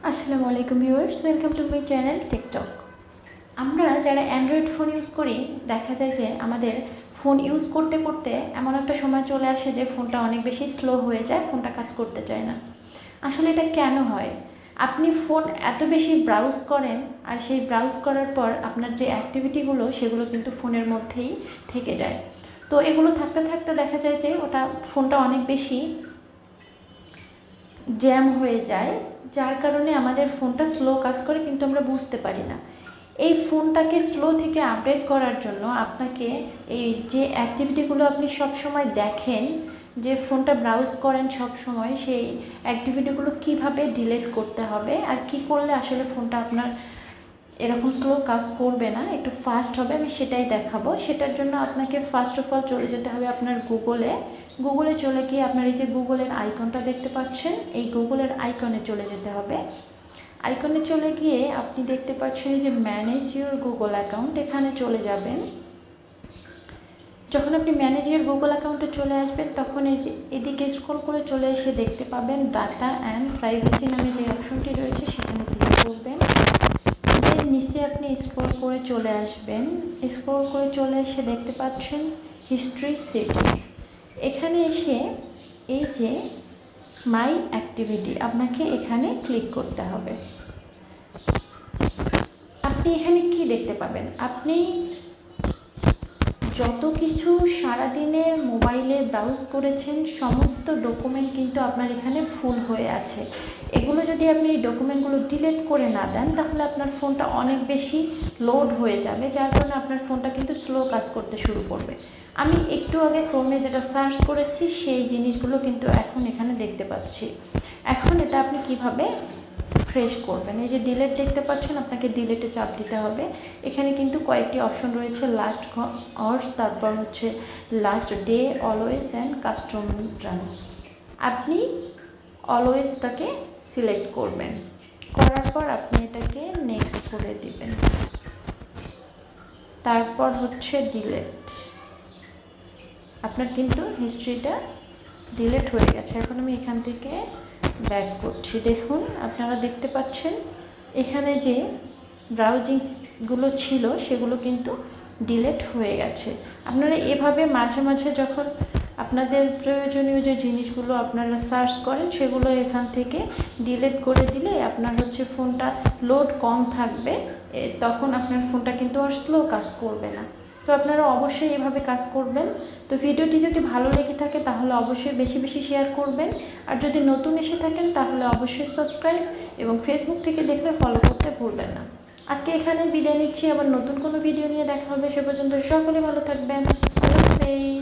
আসসালামু আলাইকুম viewers, welcome to my channel TikTok. আমরা যারা অ্যান্ড্রয়েড ফোন ইউজ করি, দেখা যায় যে আমাদের ফোন ইউজ করতে করতে এমন একটা সময় চলে আসে যে ফোনটা অনেক বেশি স্লো হয়ে যায়, ফোনটা কাজ করতে চায় না। আসলে এটা কেন হয়? আপনি ফোন এত বেশি ব্রাউজ করেন, আর সেই ব্রাউজ করার পর আপনার যে অ্যাক্টিভিটিগুলো সেগুলো কিন্তু ফোনের মধ্যেই থেকে যায়। তো এগুলো থাকতে থাকতে দেখা যায় যে ফোনটা অনেক বেশি জ্যাম হয়ে যায়, যার কারণে আমাদের ফোনটা স্লো কাজ করে কিন্তু আমরা বুঝতে পারি না। এই ফোনটাকে স্লো থেকে আপডেট করার জন্য আপনাকে এই যে অ্যাক্টিভিটিগুলো আপনি সব সময় দেখেন, যে ফোনটা ব্রাউজ করেন সব সময়, সেই অ্যাক্টিভিটিগুলো কিভাবে ডিলিট করতে হবে আর কি করলে আসলে ফোনটা আপনার এরকম স্লো কাজ করবে না, একটু ফাস্ট হবে, আমি সেটাই দেখাবো। সেটার জন্য আপনাকে ফার্স্ট অফ অল চলে যেতে হবে আপনার গুগলে চলে গিয়ে আপনার এই যে গুগলের আইকনটা দেখতে পাচ্ছেন, এই গুগলের আইকনে চলে যেতে হবে। আইকনে চলে গিয়ে আপনি দেখতে পাচ্ছেন যে ম্যানেজ ইউর গুগল অ্যাকাউন্ট, এখানে চলে যাবেন। যখন আপনি ম্যানেজ ইউর গুগল অ্যাকাউন্টে চলে আসবেন, তখন এই যে এদিকে স্ক্রল করে চলে এসে দেখতে পাবেন ডাটা অ্যান্ড প্রাইভেসি নামে যে অপশনটি রয়েছে, সেখানে ক্লিক করবেন। এর নিচে আপনি স্ক্রল করে চলে আসবেন। স্ক্রল করে চলে এসে দেখতে পাচ্ছেন হিস্ট্রি সেটিংস। এখানে এসে এই যে মাই অ্যাক্টিভিটি, আপনাকে এখানে ক্লিক করতে হবে। আপনি এখানে কি দেখতে পাবেন? আপনি যত কিছু সারাদিনে মোবাইলে ব্রাউজ করেছেন সমস্ত ডকুমেন্ট কিন্তু আপনার এখানে ফুল হয়ে আছে। এগুলো যদি আপনি এই ডকুমেন্টগুলো ডিলিট করে না দেন, তাহলে আপনার ফোনটা অনেক বেশি লোড হয়ে যাবে, যার কারণে আপনার ফোনটা কিন্তু স্লো কাজ করতে শুরু করবে। আমি একটু আগে ক্রোমে যেটা সার্চ করেছি সেই জিনিসগুলো কিন্তু এখন এখানে দেখতে পাচ্ছি। এখন এটা আপনি কিভাবে ফ্রেশ করবেন? এই যে ডিলিট দেখতে পাচ্ছেন, আপনাকে ডিলিটে চাপ দিতে হবে। এখানে কিন্তু কয়েকটি অপশন রয়েছে, লাস্ট আওয়ার্স, তারপর হচ্ছে last day, always and custom run. আপনি অলওয়েজটাকে সিলেক্ট করবেন, করার পর আপনি এটাকে নেক্সট করে দিবেন। তারপর হচ্ছে ডিলিট। আপনার কিন্তু হিস্ট্রিটা ডিলিট হয়ে গেছে। এখন আমি এখান থেকে ব্যাক করছি। দেখুন, আপনারা দেখতে পাচ্ছেন এখানে যে ব্রাউজিংগুলো ছিল সেগুলো কিন্তু ডিলিট হয়ে গেছে। আপনারা এভাবে মাঝে মাঝে যখন আপনাদের প্রয়োজনীয় যে জিনিসগুলো আপনারা সার্চ করেন সেগুলো এখান থেকে ডিলিট করে দিলে আপনার হচ্ছে ফোনটা লোড কম থাকবে, তখন আপনার ফোনটা কিন্তু আর স্লো কাজ করবে না। তো আপনারা অবশ্যই এভাবে কাজ করবেন। তো ভিডিওটি যদি ভালো লেগে থাকে তাহলে অবশ্যই বেশি বেশি শেয়ার করবেন, আর যদি নতুন এসে থাকেন তাহলে অবশ্যই সাবস্ক্রাইব এবং ফেসবুক থেকে দেখলে ফলো করতে ভুলবেন না। আজকে এখানে বিদায় নিচ্ছি, আবার নতুন কোনো ভিডিও নিয়ে দেখা হবে। সে পর্যন্ত সকলে ভালো থাকবেন। আল্লাহ হাফেজ।